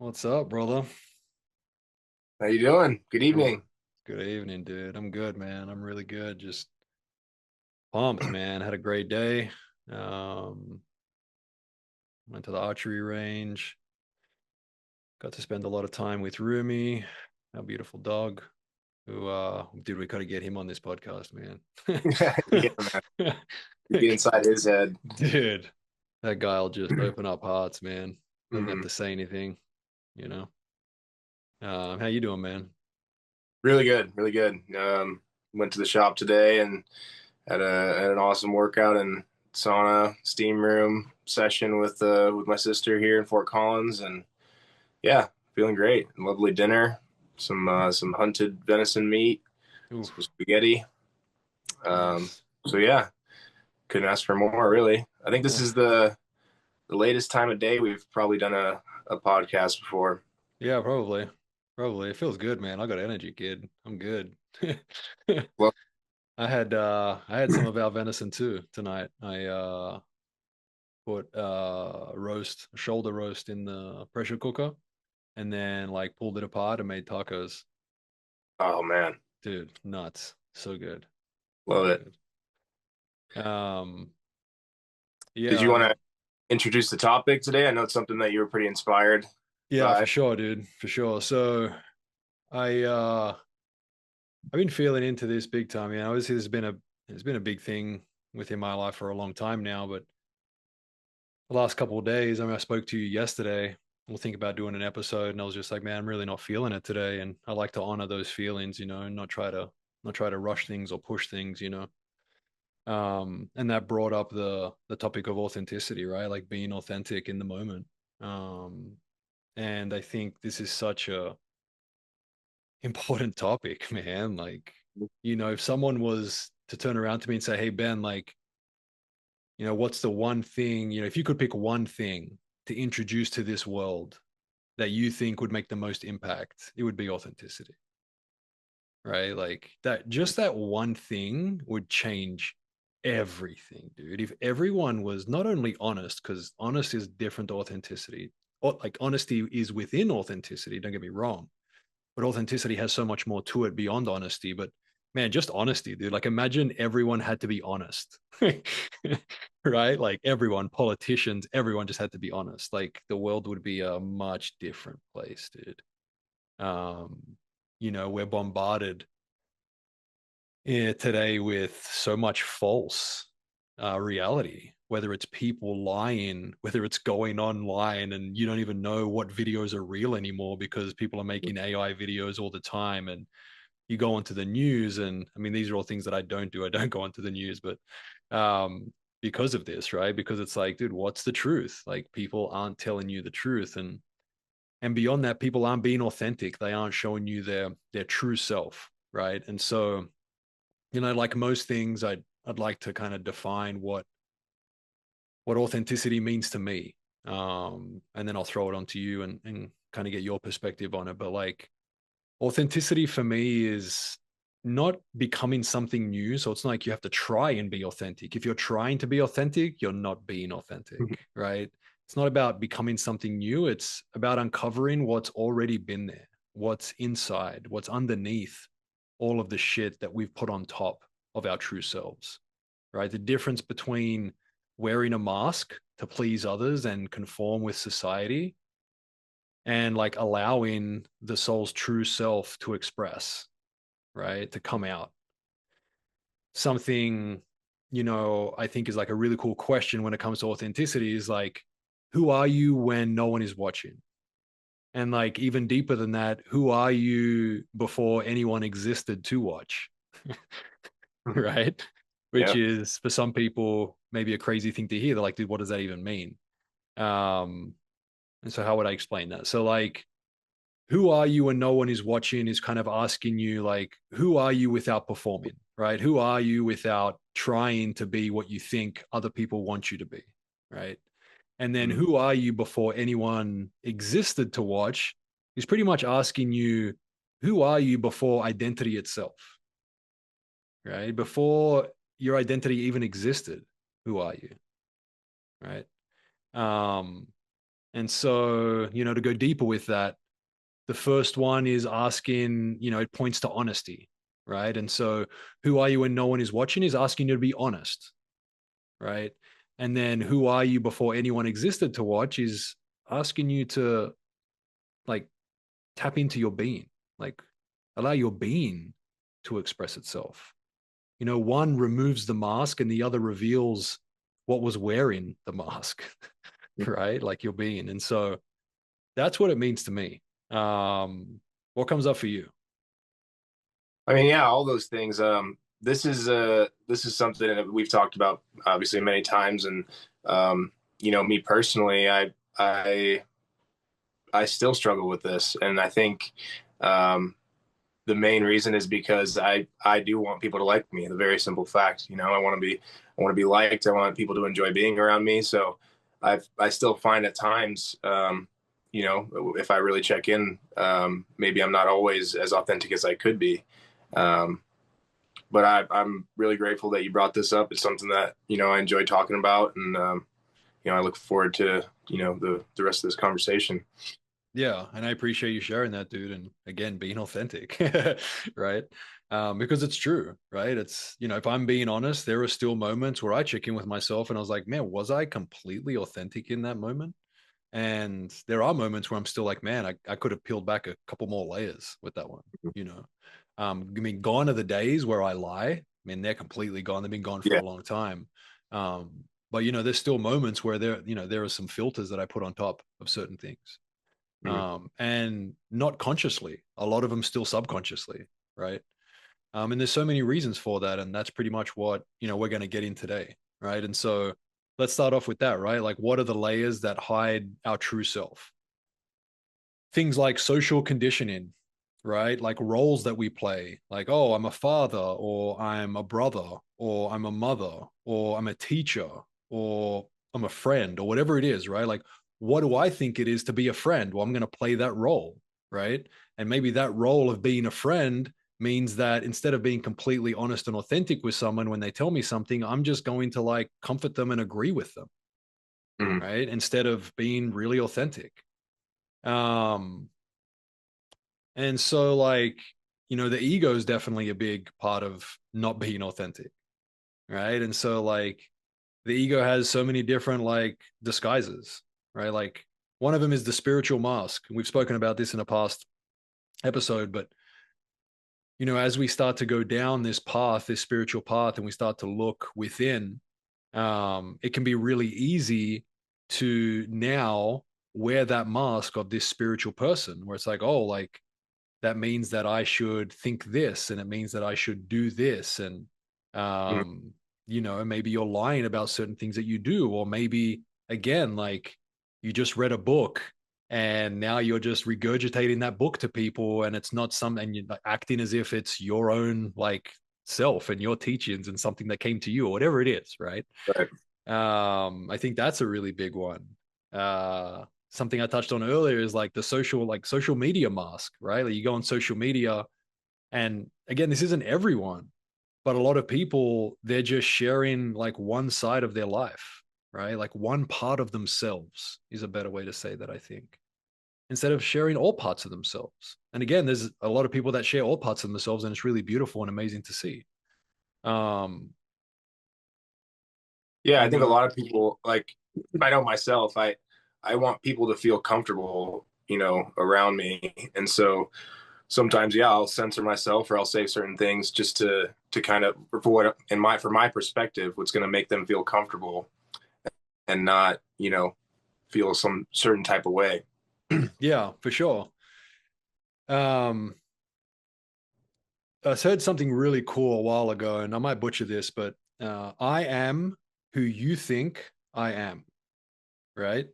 What's up, brother? How you doing? Good Good. evening. Good evening, dude. I'm good, man. I'm really good. Just pumped, man. Had a great day. Um, Went to the archery range. Got to spend a lot of time with Rumi, our beautiful dog. Dude, we gotta get him on this podcast, man. Yeah, man. Get inside his head. Dude, that guy'll just open up hearts, man. Doesn't have Mhm. to say anything, you know. How you doing, man? Really good, really good. Went to the shop today and had an awesome workout and sauna steam room session with my sister here in Fort Collins, and yeah, feeling great. Lovely dinner, some hunted venison meat, some Oof, spaghetti. Um, nice. so yeah, couldn't ask for more, really. I think this Yeah. is the latest time of day we've probably done a podcast before. Yeah, probably. Probably. It feels good, man. I got energy, kid. I'm good. Well, I had some of our venison too tonight. I put shoulder roast in the pressure cooker and then like pulled it apart and made tacos. oh man, Dude, nuts. So good. love So it. good. Um Did you want yeah, to introduce the topic today? I know it's something that you were pretty inspired yeah, for by. sure, dude. For sure. So I I've been feeling into this big time. Obviously there's been a big thing within my life for a long time now, but the last couple of days, I mean, I spoke to you yesterday. We'll think about doing an episode, and I was just like, man, I'm really not feeling it today, and I like to honor those feelings, and not try to rush things or push things. And that brought up the topic of authenticity, right? Like being authentic in the moment. Um, and I think this is such a important topic, man. Like, if someone was to turn around to me and say, hey, Ben, like, what's the one thing, if you could pick one thing to introduce to this world that you think would make the most impact, it would be authenticity, right? Like that, just that one thing would change everything, dude. If everyone was not only honest, because honest is different to authenticity, or like honesty is within authenticity, don't get me wrong, but authenticity has so much more to it beyond honesty. But man, just honesty, dude. Like imagine everyone had to be honest. Right? Like everyone, politicians, everyone just had to be honest. Like the world would be a much different place, dude. Um, we're bombarded today with so much false reality, whether it's people lying, whether it's going online and you don't even know what videos are real anymore because people are making AI videos all the time. And you go onto the news, and I mean, these are all things that I don't do. I don't go onto the news, but because of this, right? Because it's like, dude, what's the truth? Like people aren't telling you the truth. And beyond that, people aren't being authentic. They aren't showing you their true self, right? And so, like most things, I'd like to kind of define what authenticity means to me. And then I'll throw it onto you and kind of get your perspective on it. But like authenticity for me is not becoming something new. So it's not like you have to try and be authentic. If you're trying to be authentic, you're not being authentic, right? It's not about becoming something new. It's about uncovering what's already been there, what's inside, what's underneath all of the shit that we've put on top of our true selves, right? The difference between wearing a mask to please others and conform with society and like allowing the soul's true self to express, right? To come out. Something, I think is like a really cool question when it comes to authenticity is like, who are you when no one is watching? And like even deeper than that, who are you before anyone existed to watch? Right? Which Yeah. is for some people maybe a crazy thing to hear. They're like, dude, what does that even mean? Um, and so how would I explain that? So like who are you when no one is watching is kind of asking you like who are you without performing, right? Who are you without trying to be what you think other people want you to be, right? And then Mhm. who are you before anyone existed to watch is pretty much asking you who are you before identity itself, right? Before your identity even existed, who are you, right? um And so, to go deeper with that, the first one is asking, it points to honesty, right? And so, who are you when no one is watching is asking you to be honest, right? And then, who are you before anyone existed to watch is asking you to like tap into your being, like allow your being to express itself. One removes the mask and the other reveals what was wearing the mask, right? Like your being. And so that's what it means to me. What comes up for you? I mean, yeah, all those things. This is something that we've talked about obviously many times, and me personally, I still struggle with this, and I think um, the main reason is because I do want people to like me. The very simple fact, I want to be liked. I want people to enjoy being around me. So I still find at times, if I really check in, maybe I'm not always as authentic as I could be. Um, but I'm really grateful that you brought this up. It's something that I enjoy talking about, and I look forward to the rest of this conversation. Yeah, and I appreciate you sharing that, dude. And again, being authentic, right? Because it's true, right? It's, if I'm being honest, there are still moments where I check in with myself and I was like, man, was I completely authentic in that moment? And there are moments where I'm still like, man, I could have peeled back a couple more layers with that one, you know? I mean, gone are the days where I lie. I mean, they're completely gone. They've been gone for Yeah. a long time. But there's still moments where there are some filters that I put on top of certain things. Mhm. And not consciously, a lot of them still subconsciously, right? And there's so many reasons for that, and that's pretty much what we're going to get in today, right? And so let's start off with that, right? Like, what are the layers that hide our true self? Things like social conditioning, right? Like roles that we play, like, oh, I'm a father, or I'm a brother, or I'm a mother, or I'm a teacher, or I'm a friend, or whatever it is, right? Like, what do I think it is to be a friend? Well, I'm going to play that role, right? And maybe that role of being a friend means that instead of being completely honest and authentic with someone when they tell me something, I'm just going to like comfort them and agree with them, Mhm. right? Instead of being really authentic. Um, And so, like, the ego is definitely a big part of not being authentic, right? And so, like, the ego has so many different, like, disguises, right? Like, one of them is the spiritual mask. And we've spoken about this in a past episode, but, as we start to go down this path, this spiritual path, and we start to look within, it can be really easy to now wear that mask of this spiritual person where it's like, oh, like, that means that I should think this and it means that I should do this. And, Mhm. maybe you're lying about certain things that you do. Or maybe, again, like you just read a book and now you're just regurgitating that book to people and it's not something, and you're like, acting as if it's your own like self and your teachings and something that came to you or whatever it is. Right. Right. I think that's a really big one. Something I touched on earlier is like the social media mask, right? Like you go on social media, and again, this isn't everyone, but a lot of people they're just sharing like one side of their life, right? Like one part of themselves is a better way to say that, I think, instead of sharing all parts of themselves. And again, there's a lot of people that share all parts of themselves, and it's really beautiful and amazing to see. Um, Yeah, I you think a know, lot of people like I know myself, I want people to feel comfortable, around me. And so sometimes yeah, I'll censor myself or I'll say certain things just to kind of for what in my for my perspective, what's going to make them feel comfortable and not, feel some certain type of way. yeah, for sure. Um, I heard something really cool a while ago, and I might butcher this, but I am who you think I am, right?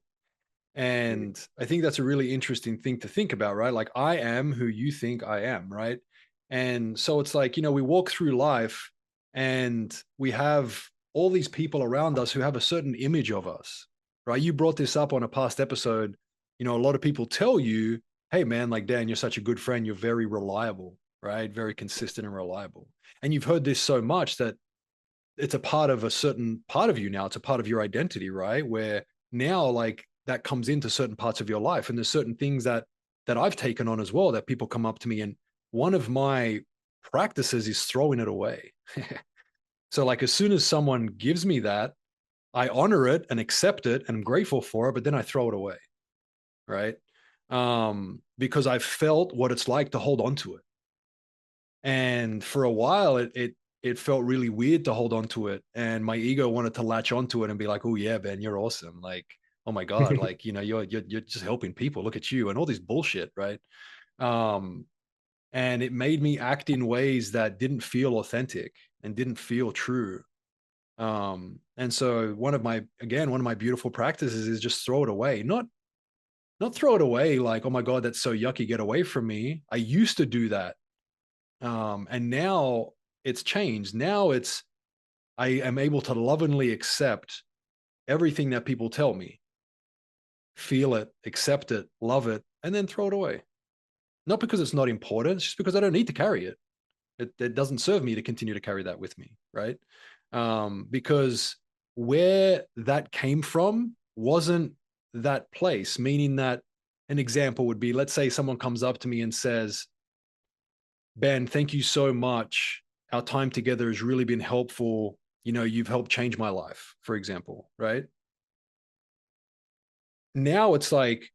And I think that's a really interesting thing to think about, right? Like, I am who you think I am, right? And so it's like, we walk through life and we have all these people around us who have a certain image of us, right? You brought this up on a past episode. A lot of people tell you, hey, man, like, Dan, you're such a good friend. You're very reliable, right? Very consistent and reliable. And you've heard this so much that it's a part of a certain part of you now. It's a part of your identity, right? Where now, like, that comes into certain parts of your life. And there's certain things that I've taken on as well that people come up to me. And one of my practices is throwing it away. So like as soon as someone gives me that, I honor it and accept it and I'm grateful for it, but then I throw it away. Right. Because I've felt what it's like to hold on to it. And for a while it felt really weird to hold on to it. And my ego wanted to latch onto it and be like, oh yeah, Ben, you're awesome. Like, oh my God, like, you're just helping people. Look at you and all this bullshit, right? Um, and it made me act in ways that didn't feel authentic and didn't feel true. And so one of my beautiful practices is just throw it away. Not throw it away like, oh my God, that's so yucky, get away from me. I used to do that. And now it's changed. Now I am able to lovingly accept everything that people tell me, feel it, accept it, love it, and then throw it away. Not because it's not important, it's just because I don't need to carry it. It doesn't serve me to continue to carry that with me, right? Because where that came from wasn't that place, meaning that an example would be, let's say someone comes up to me and says, Ben, thank you so much. Our time together has really been helpful. You've helped change my life, for example, right? Now it's like,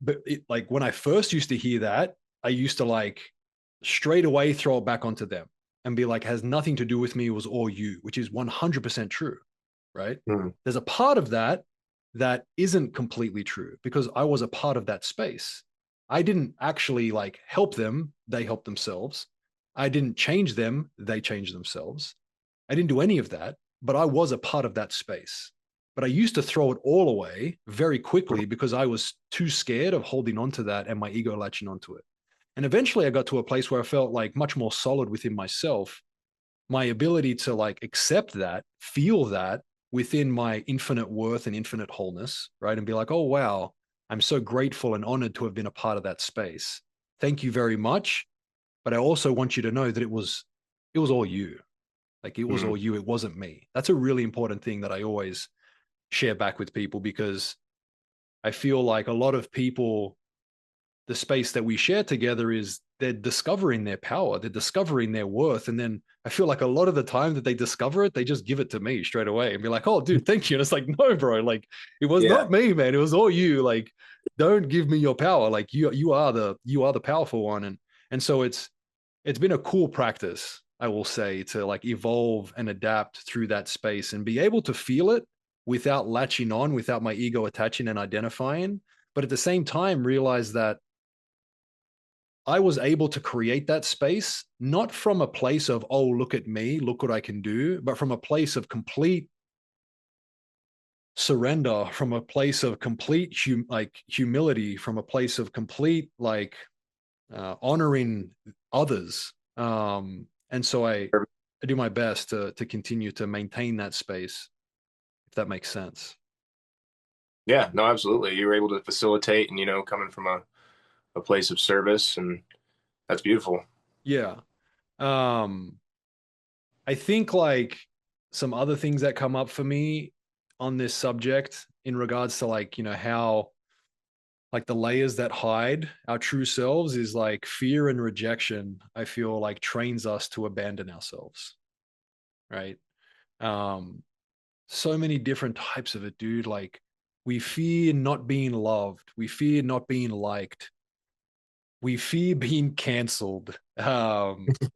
like when I first used to hear that, I used to like straight away throw it back onto them and be like, has nothing to do with me. It was all you, which is 100% true, right? Mm. There's a part of that that isn't completely true because I was a part of that space. I didn't actually like help them. They helped themselves. I didn't change them. They changed themselves. I didn't do any of that, but I was a part of that space. But I used to throw it all away very quickly because I was too scared of holding on to that and my ego latching onto it. And eventually I got to a place where I felt like much more solid within myself, my ability to like accept that, feel that within my infinite worth and infinite wholeness, right? And be like, oh, wow, I'm so grateful and honored to have been a part of that space. Thank you very much. But I also want you to know that it was all you. Like it was Mm. all you. It wasn't me. That's a really important thing that I always share back with people because I feel like a lot of people, the space that we share together is they're discovering their power, they're discovering their worth. And then I feel like a lot of the time that they discover it, they just give it to me straight away and be like, oh, dude, thank you. And it's like, no, bro, like it was Yeah. not me, man. It was all you. Like, don't give me your power. Like you are the powerful one. And so it's been a cool practice, I will say, to like evolve and adapt through that space and be able to feel it without latching on, without my ego attaching and identifying. But at the same time, realize that I was able to create that space, not from a place of, oh, look at me, look what I can do, but from a place of complete surrender, from a place of complete humility, from a place of complete honoring others. And so I do my best to continue to maintain that space, if that makes sense. Yeah, no, absolutely. You were able to facilitate and, coming from a place of service, and that's beautiful. Yeah. Um, I think like some other things that come up for me on this subject in regards to like, how like the layers that hide our true selves is like fear and rejection, I feel like trains us to abandon ourselves, right? Um, so many different types of it, dude. Like we fear not being loved, we fear not being liked, we fear being canceled.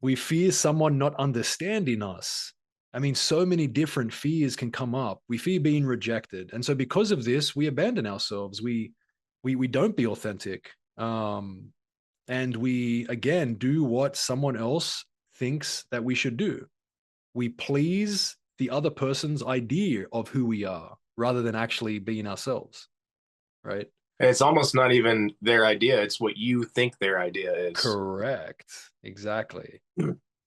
We fear someone not understanding us. I mean, so many different fears can come up. We fear being rejected, and so because of this, we abandon ourselves. We don't be authentic, and we again do what someone else thinks that we should do. We please the other person's idea of who we are rather than actually being ourselves. Right? And it's almost not even their idea, it's what you think their idea is. Correct. Exactly.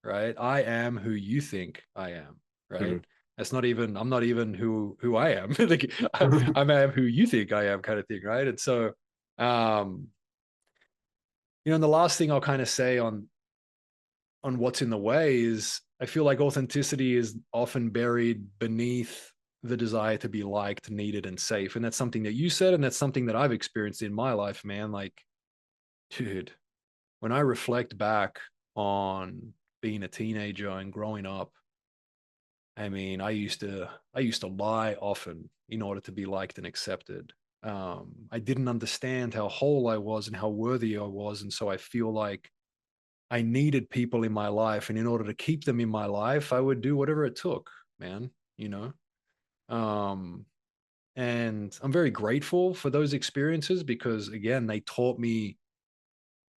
Right? I am who you think I am, right? Mhm. That's not even I'm not even who I am. Like I am who you think I am kind of thing, right? And so um and the last thing I'll kind of say on what's in the way is I feel like authenticity is often buried beneath the desire to be liked, needed, and safe. And that's something that you said, and that's something that I've experienced in my life, man. Like, dude, when I reflect back on being a teenager and growing up, I mean, I used to lie often in order to be liked and accepted. I didn't understand how whole I was and how worthy I was, and so I feel like I needed people in my life, and in order to keep them in my life, I would do whatever it took, man. You know, um, and I'm very grateful for those experiences because, again, they taught me,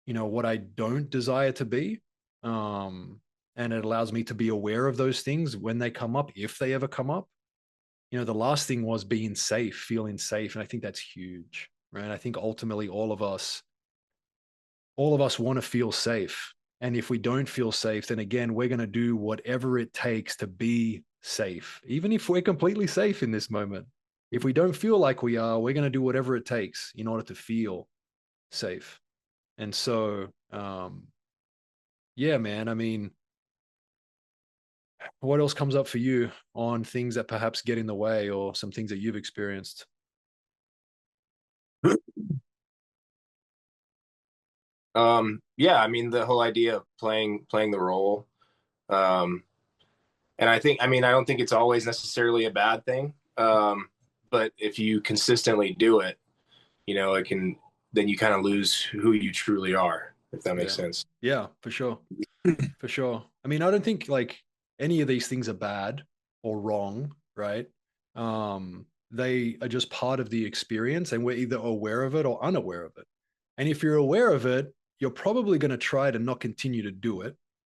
what I don't desire to be. Um, and it allows me to be aware of those things when they come up, if they ever come up. The last thing was being safe, feeling safe. And I think that's huge, right? I think ultimately all of us want to feel safe. And if we don't feel safe, then again, we're going to do whatever it takes to be safe, even if we're completely safe in this moment. If we don't feel like we are, we're going to do whatever it takes in order to feel safe. And so, yeah, man, I mean, what else comes up for you on things that perhaps get in the way or some things that you've experienced? Yeah, I mean the whole idea of playing the role. Um, and I mean, I don't think it's always necessarily a bad thing. But if you consistently do it, it can, then you kind of lose who you truly are, if that makes Yeah. sense. Yeah, for sure. For sure. I mean, I don't think like any of these things are bad or wrong, right? They are just part of the experience, and we're either aware of it or unaware of it. And if you're aware of it, you're probably going to try to not continue to do it,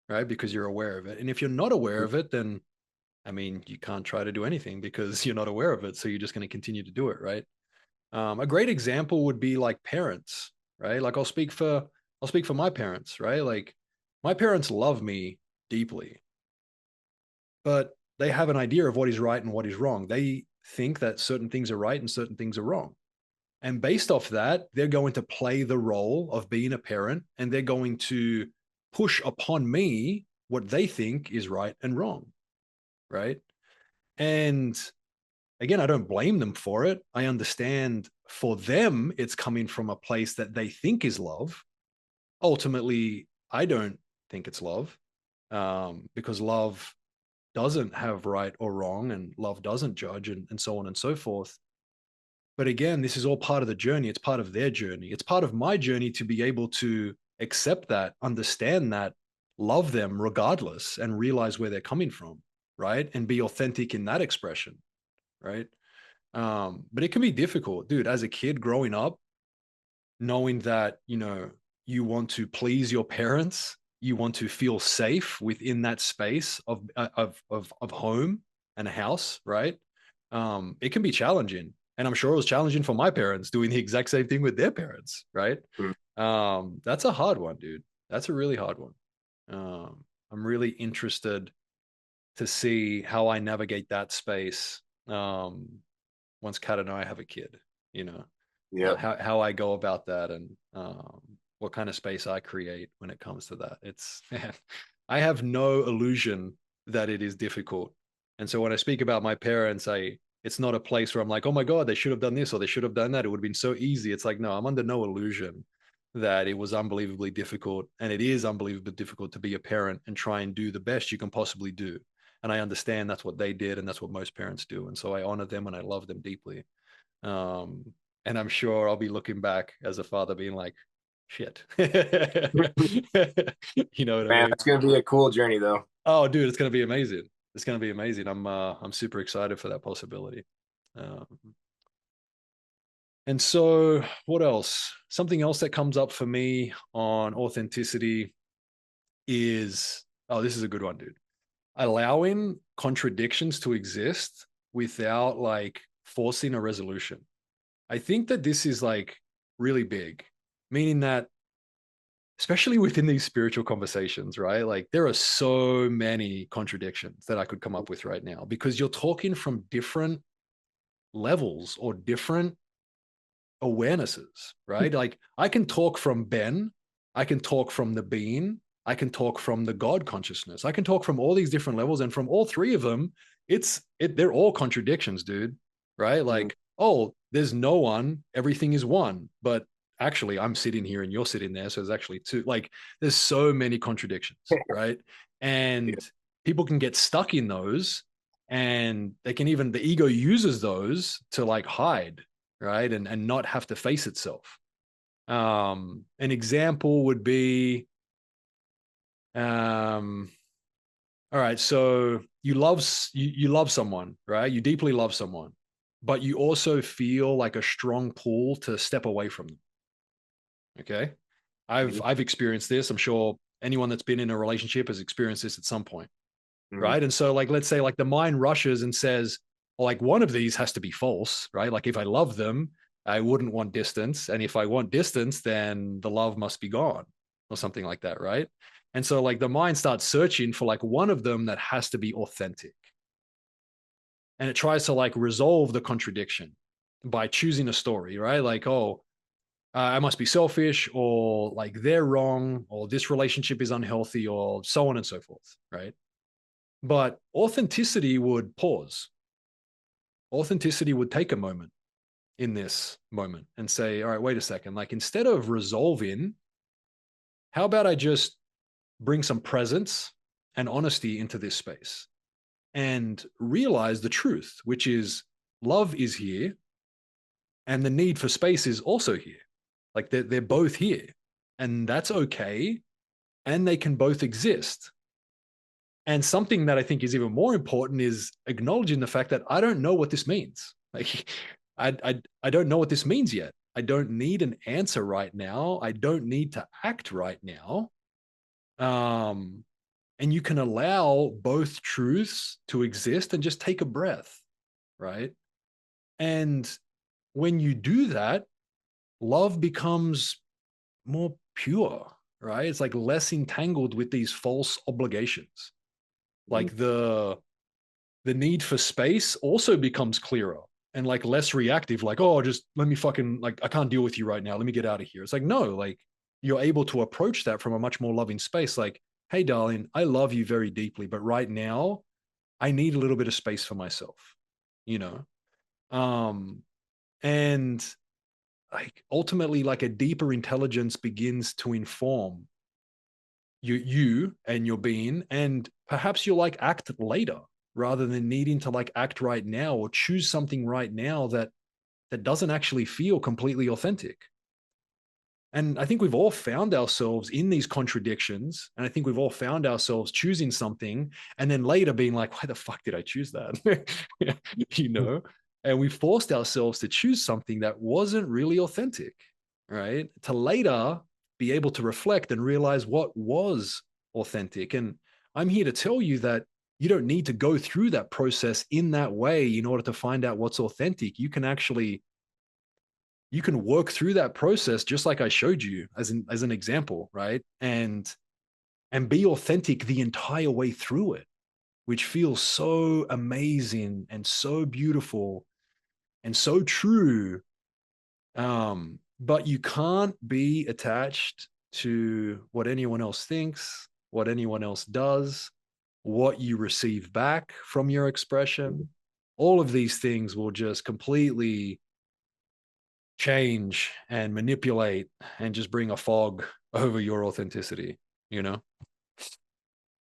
right? Because you're aware of it. And if you're not aware of it, then I mean, you can't try to do anything because you're not aware of it. So you're just going to continue to do it, right? A great example would be like parents, right? Like I'll speak for my parents, right? Like my parents love me deeply, but they have an idea of what is right and what is wrong. They think that certain things are right and certain things are wrong. And based off that, they're going to play the role of being a parent and they're going to push upon me what they think is right and wrong, right? And again, I don't blame them for it. I understand for them, it's coming from a place that they think is love. Ultimately, I don't think it's love because love doesn't have right or wrong and love doesn't judge and so on and so forth. But again, this is all part of the journey. It's part of their journey. It's part of my journey to be able to accept that, understand that, love them regardless, and realize where they're coming from, right? And be authentic in that expression, right? But it can be difficult, dude. As a kid growing up, knowing that you want to please your parents, you want to feel safe within that space of home and a house, right? It can be challenging, and I'm sure it was challenging for my parents doing the exact same thing with their parents, right? Mm. That's a hard one, dude. That's a really hard one. I'm really interested to see how I navigate that space once Kat and I have a kid, you know, Yep. how I go about that and what kind of space I create when it comes to that. Man, I have no illusion that it is difficult. And so when I speak about my parents, it's not a place where I'm like, oh my God, they should have done this or they should have done that. It would have been so easy. It's like, no, I'm under no illusion that it was unbelievably difficult. And it is unbelievably difficult to be a parent and try and do the best you can possibly do. And I understand that's what they did and that's what most parents do. And so I honor them and I love them deeply. Um, and I'm sure I'll be looking back as a father being like, shit. You know what I Man, mean? it's gonna be a cool journey though. Oh, dude, it's gonna be amazing. It's gonna be amazing. I'm super excited for that possibility. Um, and so what else? Something else that comes up for me on authenticity is this is a good one, dude. Allowing contradictions to exist without like forcing a resolution. I think that this is like really big, meaning that especially within these spiritual conversations, right? Like there are so many contradictions that I could come up with right now because you're talking from different levels or different awarenesses, right? Like I can talk from Ben, I can talk from the being, I can talk from the God consciousness, I can talk from all these different levels, and from all three of them, they're all contradictions, dude. Right? Mhm. Like, oh, there's no one, everything is one. But actually, I'm sitting here and you're sitting there. So there's actually two. Like, there's so many contradictions, right? Yeah. And people can get stuck in those, and they can even, the ego uses those to like hide, right? And not have to face itself. An example would be, um, all right, so you love someone, right? You deeply love someone, but you also feel like a strong pull to step away from them. Okay. I've Mhm. I've experienced this. I'm sure anyone that's been in a relationship has experienced this at some point. Mhm. Right. And so, like, let's say like the mind rushes and says, well, like one of these has to be false, right? Like if I love them, I wouldn't want distance. And if I want distance, then the love must be gone or something like that, right? And so like the mind starts searching for like one of them that has to be authentic. And it tries to like resolve the contradiction by choosing a story, right? Like, oh, I must be selfish, or like they're wrong, or this relationship is unhealthy, or so on and so forth, right? But authenticity would pause. Authenticity would take a moment in this moment and say, all right, wait a second. Like instead of resolving, how about I just bring some presence and honesty into this space and realize the truth, which is love is here and the need for space is also here. Like they're both here and that's okay. And they can both exist. And something that I think is even more important is acknowledging the fact that I don't know what this means. Like, I don't know what this means yet. I don't need an answer right now. I don't need to act right now. Um, and you can allow both truths to exist and just take a breath, right? And when you do that, love becomes more pure, right? It's like less entangled with these false obligations. Mhm. Like the need for space also becomes clearer and like less reactive, like, oh, just let me fucking, like, I can't deal with you right now, let me get out of here. It's like, no, like you're able to approach that from a much more loving space, like, hey darling, I love you very deeply, but right now I need a little bit of space for myself, you know. um and like ultimately like a deeper intelligence begins to inform you and your being, and perhaps you'll like act later rather than needing to like act right now or choose something right now that doesn't actually feel completely authentic. And I think we've all found ourselves in these contradictions, and I think we've all found ourselves choosing something and then later being like, why the fuck did I choose that? you know. And we forced ourselves to choose something that wasn't really authentic, right? To later be able to reflect and realize what was authentic. And I'm here to tell you that you don't need to go through that process in that way in order to find out what's authentic. You can work through that process just like I showed you as an example, right? And be authentic the entire way through it, which feels so amazing and so beautiful and so true. But you can't be attached to what anyone else thinks, what anyone else does, what you receive back from your expression. All of these things will just completely change and manipulate and just bring a fog over your authenticity, you know?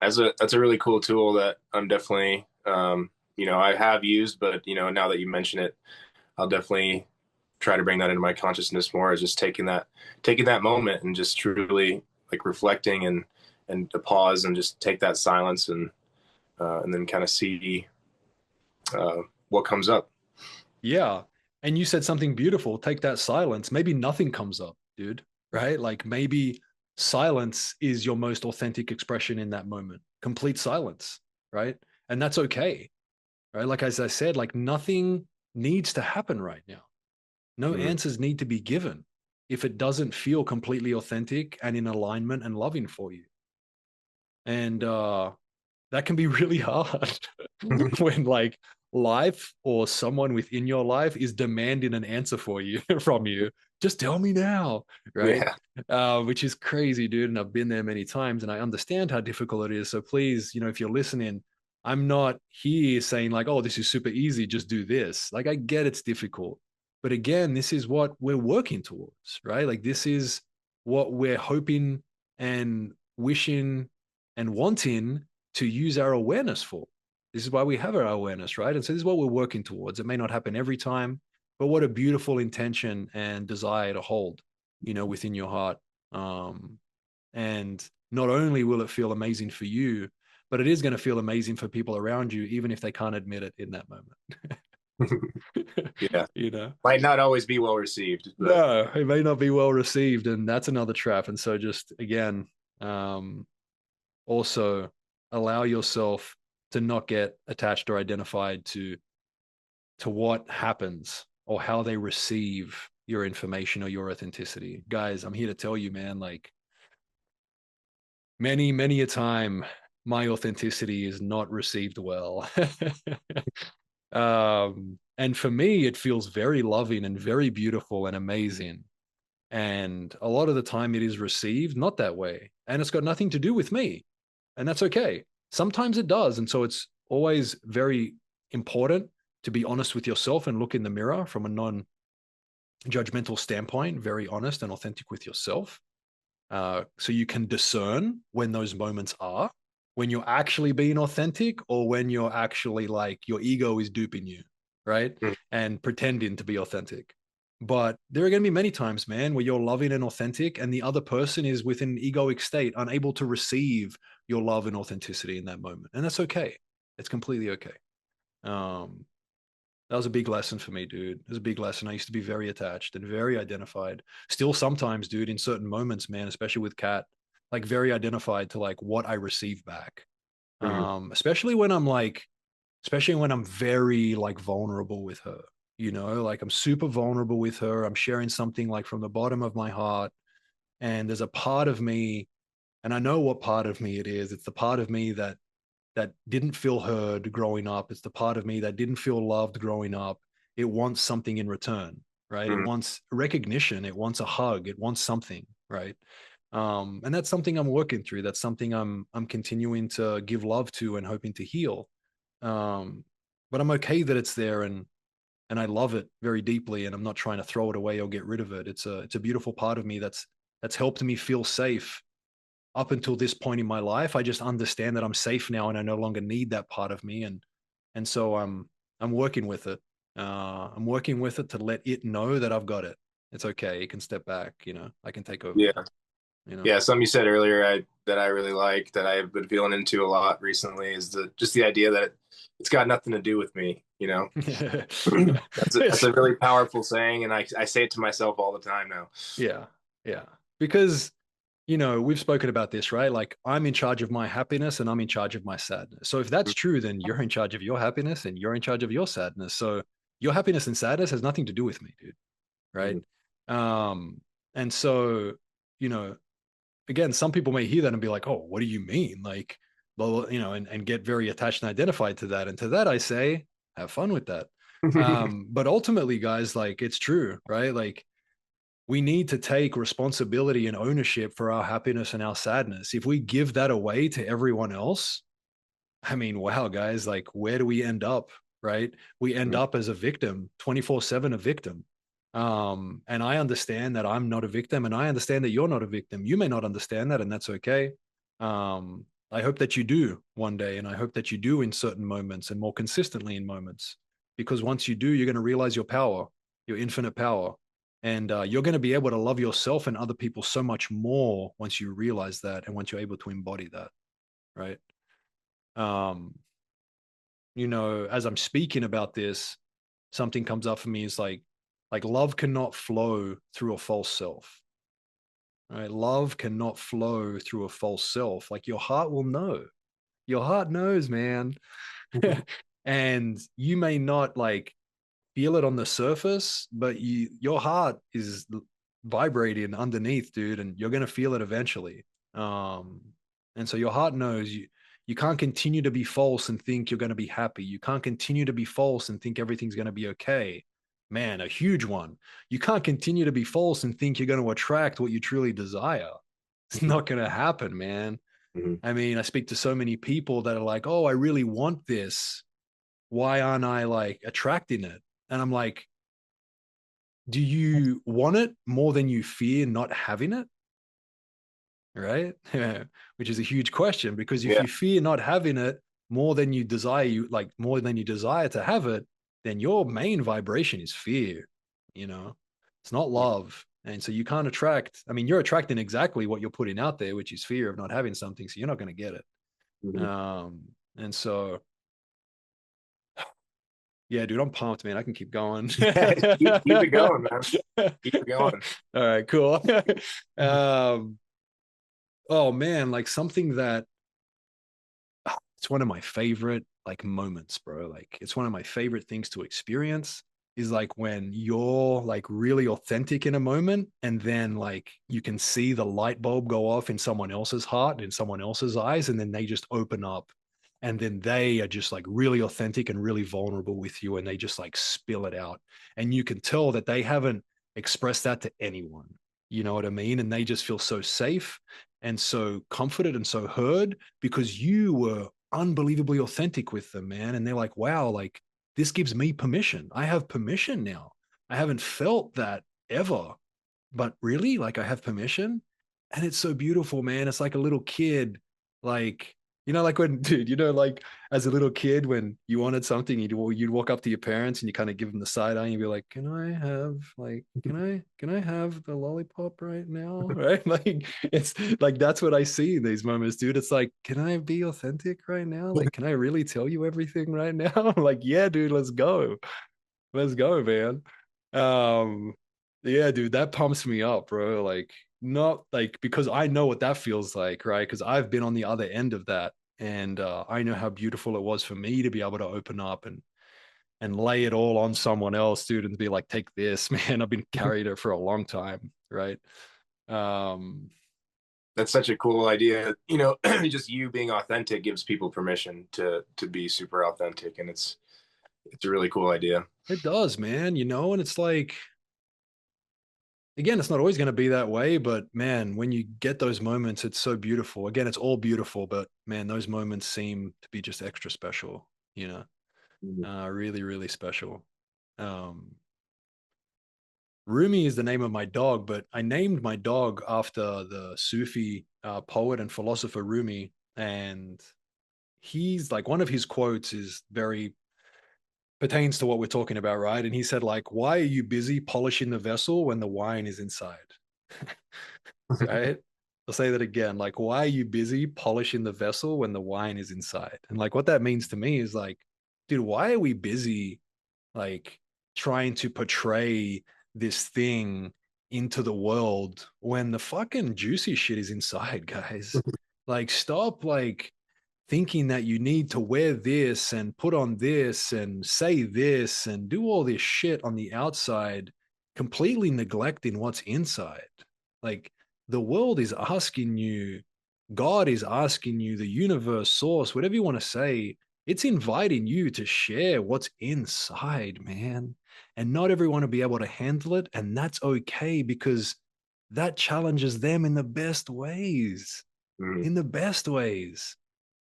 That's a really cool tool that I'm definitely I have used, but now that you mention it, I'll definitely try to bring that into my consciousness more. Is just taking that moment and just truly like reflecting and to pause and just take that silence and then kind of see uh, what comes up. Yeah. And you said something beautiful. Take that silence. Maybe nothing comes up, dude. Right? Like maybe silence is your most authentic expression in that moment. Complete silence. Right? And that's okay. Right? Like as I said, like nothing needs to happen right now. No Mm-hmm. answers need to be given if it doesn't feel completely authentic and in alignment and loving for you. And that can be really hard when like life or someone within your life is demanding an answer for you from you. Just tell me now, right? Yeah. Which is crazy, dude. And I've been there many times, and I understand how difficult it is. So please, if you're listening, I'm not here saying like, oh, this is super easy, just do this. Like I get it's difficult. But again, this is what we're working towards, right? Like this is what we're hoping and wishing and wanting to use our awareness for. This is why we have our awareness, right? And so this is what we're working towards. It may not happen every time, but what a beautiful intention and desire to hold, within your heart. And not only will it feel amazing for you, but it is going to feel amazing for people around you, even if they can't admit it in that moment. Yeah. you know, Might not always be well received, but no, it may not be well received, and that's another trap. And so, just again, um, also allow yourself to not get attached or identified to what happens or how they receive your information or your authenticity. Guys, I'm here to tell you, man, like many a time my authenticity is not received well. And for me it feels very loving and very beautiful and amazing, and a lot of the time it is received not that way, and it's got nothing to do with me, and that's okay. Sometimes it does, and so it's always very important to be honest with yourself and look in the mirror from a non-judgmental standpoint, very honest and authentic with yourself, so you can discern when those moments are, when you're actually being authentic or when you're actually like your ego is duping you, right? mm, And pretending to be authentic. But there are going to be many times, man, where you're loving and authentic, and the other person is within an egoic state, unable to receive your love and authenticity in that moment. And that's okay. It's completely okay. Um, that was a big lesson for me, dude. It was a big lesson. I used to be very attached and very identified. Still sometimes, dude, in certain moments, man, especially with Kat, like very identified to like what I receive back. mm, Especially when I'm like, especially when I'm very like vulnerable with her, like I'm super vulnerable with her. I'm sharing something like from the bottom of my heart. And there's a part of me, and I know what part of me it is. It's the part of me that didn't feel heard growing up. It's the part of me that didn't feel loved growing up. It wants something in return, right? It mm, wants recognition. It wants a hug. It wants something, right? And that's something I'm working through. That's something I'm continuing to give love to and hoping to heal. Um, but I'm okay that it's there, and I love it very deeply, and I'm not trying to throw it away or get rid of it. It's a beautiful part of me that's helped me feel safe up until this point in my life. I just understand that I'm safe now, and I no longer need that part of me. And so I'm working with it. I'm working with it to let it know that I've got it. It's okay. It can step back. I can take over. yeah. You know. Yeah, something you said earlier that I really like that I've been feeling into a lot recently is just the idea that it's got nothing to do with me, you know. That's It's- a really powerful saying, and I say it to myself all the time now. yeah, yeah. Because we've spoken about this, right? Like I'm in charge of my happiness and I'm in charge of my sadness. So if that's true, then you're in charge of your happiness and you're in charge of your sadness. So your happiness and sadness has nothing to do with me, dude. Right. Mhm. Um, and so, you know, again, some people may hear that and be like, oh, what do you mean? Like, well, and get very attached and identified to that. And to that, I say, have fun with that. But ultimately, guys, like it's true, right? Like we need to take responsibility and ownership for our happiness and our sadness. If we give that away to everyone else, I mean, wow, guys, like where do we end up? Right? We end up as a victim, 24/7 a victim. And I understand that I'm not a victim, and I understand that you're not a victim. You may not understand that, and that's okay. I hope that you do one day, and I hope that you do in certain moments and more consistently in moments, because once you do, you're going to realize your power, your infinite power, and you're going to be able to love yourself and other people so much more once you realize that and once you're able to embody that, right? Um, as I'm speaking about this, something comes up for me is like love cannot flow through a false self. Right? Love cannot flow through a false self. Like your heart will know. Your heart knows, man. And you may not like feel it on the surface, but your heart is vibrating underneath, dude, and you're gonna feel it eventually. Um, and so your heart knows you can't continue to be false and think you're gonna be happy. You can't continue to be false and think everything's gonna be okay. Man, a huge one. You can't continue to be false and think you're going to attract what you truly desire. It's not going to happen, man. Mhm. I mean, I speak to so many people that are like, oh, I really want this. Why aren't I like attracting it? And I'm like, do you want it more than you fear not having it? Right? Which is a huge question, because if Yeah. you fear not having it more than you desire, more than you desire to have it, then your main vibration is fear. You know, it's not love. And so you can't attract, I mean, you're attracting exactly what you're putting out there, which is fear of not having something. So you're not going to get it. Mhm. And so, yeah, dude, I'm pumped, man. I can keep going. Yeah, keep it going, man. Keep it going. All right, cool. um, oh man, like something that it's one of my favorite like moments, bro. Like it's one of my favorite things to experience is like when you're like really authentic in a moment and then like you can see the light bulb go off in someone else's heart, in someone else's eyes, and then they just open up and then they are just like really authentic and really vulnerable with you and they just like spill it out. And you can tell that they haven't expressed that to anyone. You know what I mean? And they just feel so safe and so comforted and so heard because you were unbelievably authentic with them, man. And they're like, wow, like this gives me permission. I have permission now. I haven't felt that ever, but really, like I have permission. And it's so beautiful, man. It's like a little kid, like, like when, dude, like as a little kid, when you wanted something, you'd walk up to your parents and you kind of give them the side eye and you'd be like, can I have the lollipop right now? Right. Like, it's like, that's what I see in these moments, dude. It's like, can I be authentic right now? Like, can I really tell you everything right now? I'm like, yeah, dude, let's go. Let's go, man. Um, yeah, dude, that pumps me up, bro. Like, not like because I know what that feels like, right? Because I've been on the other end of that, and I know how beautiful it was for me to be able to open up and lay it all on someone else, dude, and be like, take this, man. I've been carried it for a long time, right? Um, That's such a cool idea. You know, just you being authentic gives people permission to be super authentic, and it's a really cool idea. it does, man. And it's like again, it's not always going to be that way, but man, when you get those moments, it's so beautiful. Again, it's all beautiful, but man, those moments seem to be just extra special, Mhm. really, really special. Um, Rumi is the name of my dog, but I named my dog after the Sufi poet and philosopher Rumi. And he's like, one of his quotes is very pertains to what we're talking about, right? And he said, like, why are you busy polishing the vessel when the wine is inside? Right? I'll say that again. Like, why are you busy polishing the vessel when the wine is inside? And like, what that means to me is like, dude, why are we busy like trying to portray this thing into the world when the fucking juicy shit is inside, guys? Like, stop like thinking that you need to wear this and put on this and say this and do all this shit on the outside, completely neglecting what's inside. Like the world is asking you, God is asking you, the universe, source, whatever you want to say, it's inviting you to share what's inside, man. And not everyone will be able to handle it. And that's okay because that challenges them in the best ways, Mhm. in the best ways.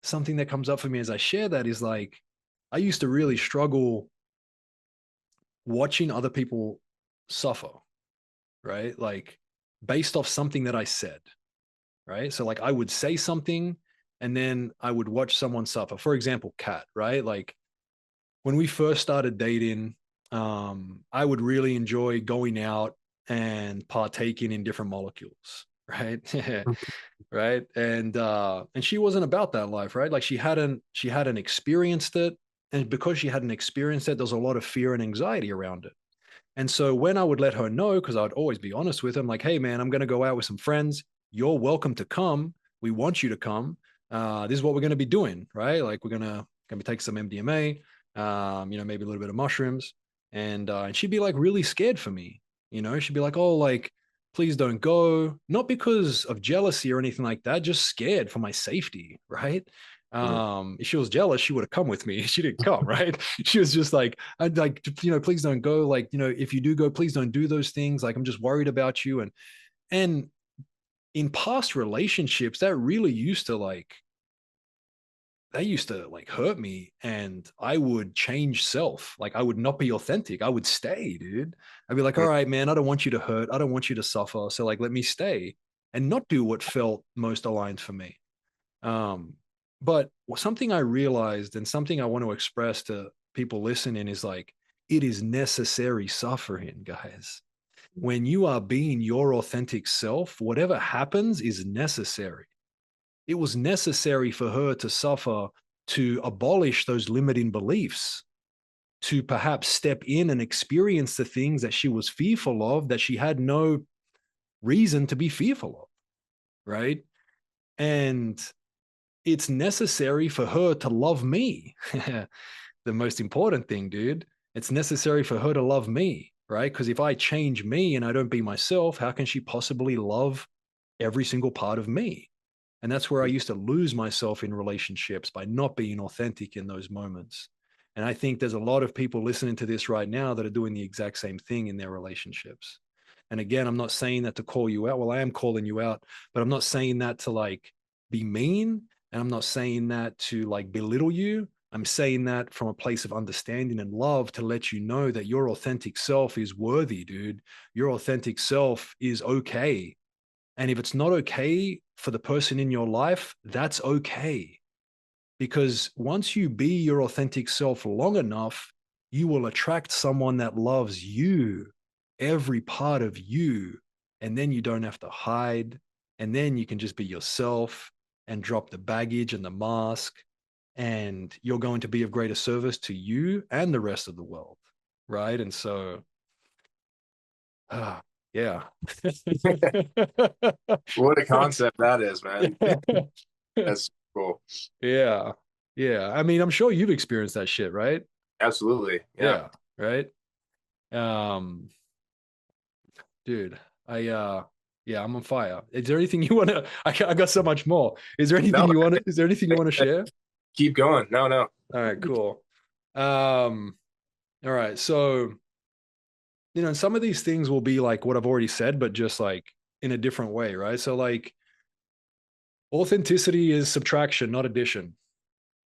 Something that comes up for me as I share that is like, I used to really struggle watching other people suffer, right? Like, based off something that I said, right? So, like, I would say something and then I would watch someone suffer. For example, Kat, right? Like, when we first started dating, I would really enjoy going out and partaking in different molecules, right? Right. And she wasn't about that life, right? Like she hadn't experienced it. And because she hadn't experienced it, there's a lot of fear and anxiety around it. And so when I would let her know, because I'd always be honest with him, like, hey man, I'm gonna go out with some friends. You're welcome to come. We want you to come. This is what we're gonna be doing, right? Like we're gonna be taking some MDMA, maybe a little bit of mushrooms. And she'd be like really scared for me. She'd be like, oh, like please don't go. Not because of jealousy or anything like that, just scared for my safety, right? Mhm. If she was jealous, she would have come with me. She didn't come, right? She was just like, I'd like, please don't go. Like, if you do go, please don't do those things. Like, I'm just worried about you. And in past relationships, that used to like hurt me, and I would change self. Like I would not be authentic. I would stay, dude. I'd be like, all right, man, I don't want you to hurt. I don't want you to suffer. So like, let me stay and not do what felt most aligned for me. Um, but something I realized and something I want to express to people listening is like, it is necessary suffering, guys. When you are being your authentic self, whatever happens is necessary. It was necessary for her to suffer, to abolish those limiting beliefs, to perhaps step in and experience the things that she was fearful of, that she had no reason to be fearful of, right? And it's necessary for her to love me. The most important thing, dude. It's necessary for her to love me, right? Because if I change me and I don't be myself, how can she possibly love every single part of me? And that's where I used to lose myself in relationships, by not being authentic in those moments. And I think there's a lot of people listening to this right now that are doing the exact same thing in their relationships. And again, I'm not saying that to call you out. Well, I am calling you out, but I'm not saying that to like be mean. And I'm not saying that to like belittle you. I'm saying that from a place of understanding and love, to let you know that your authentic self is worthy, dude. Your authentic self is okay. And if it's not okay for the person in your life, that's okay. Because once you be your authentic self long enough, you will attract someone that loves you, every part of you. And then you don't have to hide. And then you can just be yourself and drop the baggage and the mask. And you're going to be of greater service to you and the rest of the world. Right. And so, yeah. What a concept that is, man. That's cool. Yeah. Yeah. I mean, I'm sure you've experienced that shit, right? Absolutely. Yeah. Yeah. Right. Um, dude, I yeah, I'm on fire. Is there anything you wanna I got so much more. No, Is there anything you want to share? keep going. No, no. All right, cool. Um, all right. So, some of these things will be like what I've already said, but just like in a different way, right? So like authenticity is subtraction, not addition.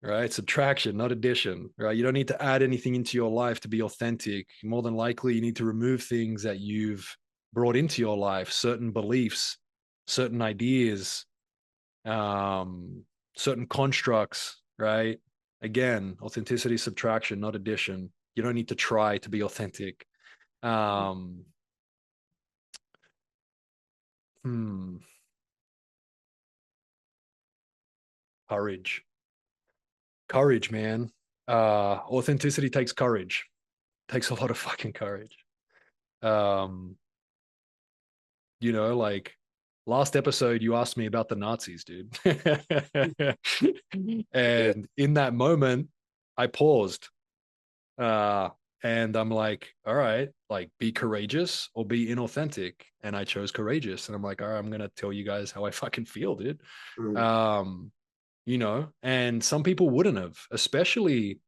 Right? Subtraction, not addition, right? You don't need to add anything into your life to be authentic. More than likely, you need to remove things that you've brought into your life, certain beliefs, certain ideas, um, certain constructs, right? Again, authenticity, subtraction, not addition. You don't need to try to be authentic. Um, hmm, courage. Courage, man. Authenticity takes courage. Takes a lot of fucking courage. Um, like last episode, you asked me about the Nazis, dude. Yeah. And in that moment, I paused. Uh, and I'm like, all right, like be courageous or be inauthentic. And I chose courageous. And I'm like, all right, I'm gonna tell you guys how I fucking feel, dude. Mm. Um, and some people wouldn't have, especially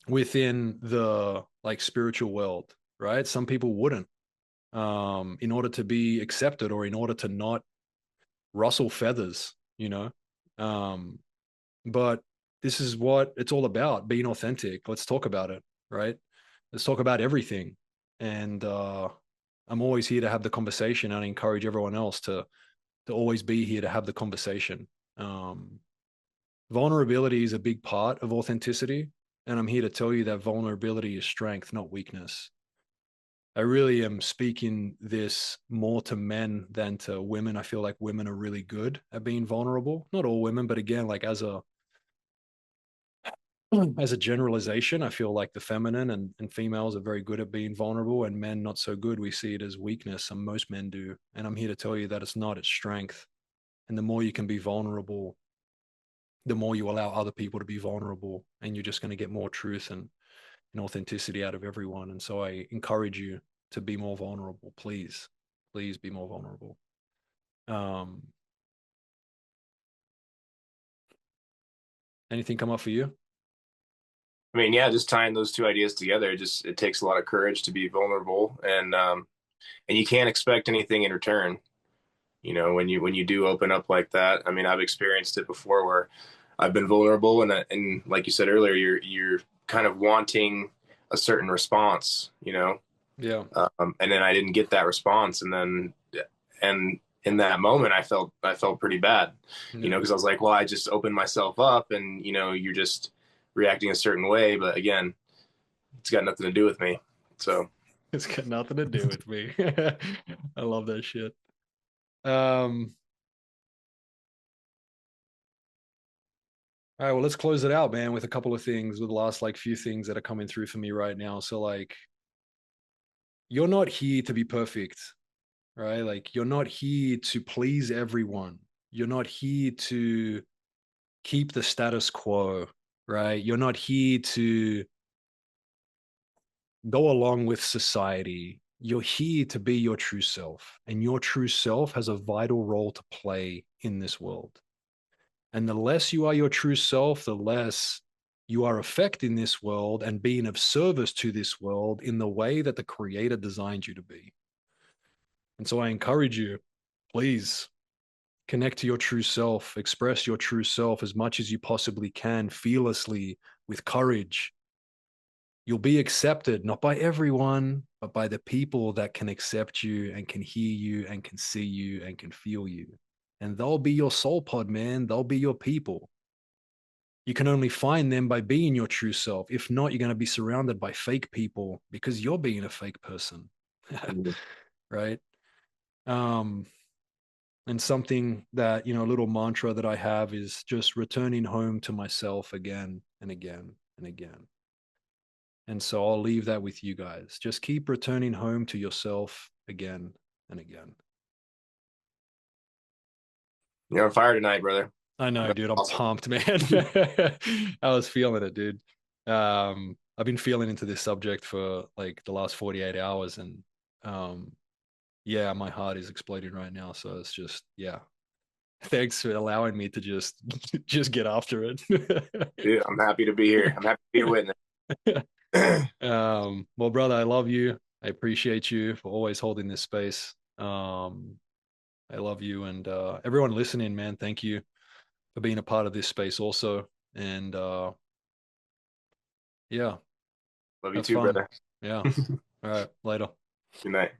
within the like spiritual world, right? Some people wouldn't, in order to be accepted or in order to not rustle feathers, you know. Um, but this is what it's all about, being authentic. Let's talk about it, right? Let's talk about everything. And I'm always here to have the conversation, and I encourage everyone else to always be here to have the conversation. Um, Vulnerability is a big part of authenticity, and I'm here to tell you that vulnerability is strength, not weakness. I really am speaking this more to men than to women. I feel like women are really good at being vulnerable. Not all women, but again, like as a generalization, I feel like the feminine and females are very good at being vulnerable, and men not so good. We see it as weakness, and most men do. And I'm here to tell you that it's not, it's strength. And the more you can be vulnerable, the more you allow other people to be vulnerable, and you're just going to get more truth and authenticity out of everyone. And so I encourage you to be more vulnerable. Please, please be more vulnerable. Um, Anything come up for you? I mean, yeah, just tying those two ideas together, it takes a lot of courage to be vulnerable, and you can't expect anything in return. You know, when you do open up like that, I mean, I've experienced it before where I've been vulnerable, and like you said earlier, you're kind of wanting a certain response, you know, Yeah. and then I didn't get that response, and in that moment, I felt pretty bad, you know, Yeah. because I was like, well, I just opened myself up, and you know, you're just reacting a certain way, but again, it's got nothing to do with me. So It's got nothing to do with me. I love that shit. Um, all right, well, let's close it out, man, with a couple of things, with the last like few things that are coming through for me right now. So like you're not here to be perfect, right? Like you're not here to please everyone. You're not here to keep the status quo, right? You're not here to go along with society. You're here to be your true self, and your true self has a vital role to play in this world. And the less you are your true self, the less you are affecting this world and being of service to this world in the way that the creator designed you to be. And so I encourage you, please connect to your true self, express your true self as much as you possibly can, fearlessly, with courage. You'll be accepted, not by everyone, but by the people that can accept you and can hear you and can see you and can feel you. And they'll be your soul pod, man. They'll be your people. You can only find them by being your true self. If not, you're going to be surrounded by fake people because you're being a fake person. Right? Um, and something that, a little mantra that I have is just returning home to myself again and again and again. And so I'll leave that with you guys. Just keep returning home to yourself again and again. you're on fire tonight, brother. I know, That's dude. I'm awesome. pumped, man. I was feeling it, dude. I've been feeling into this subject for like the last 48 hours, and um, yeah, my heart is exploding right now. So it's just, yeah. Thanks for allowing me to just just get after it. Dude, I'm happy to be here. I'm happy to be a witness. Well, brother, I love you. I appreciate you for always holding this space. I love you, and everyone listening, man. Thank you for being a part of this space, also. And yeah, Love you have too, fun. brother. Yeah. All right. Later. Good night.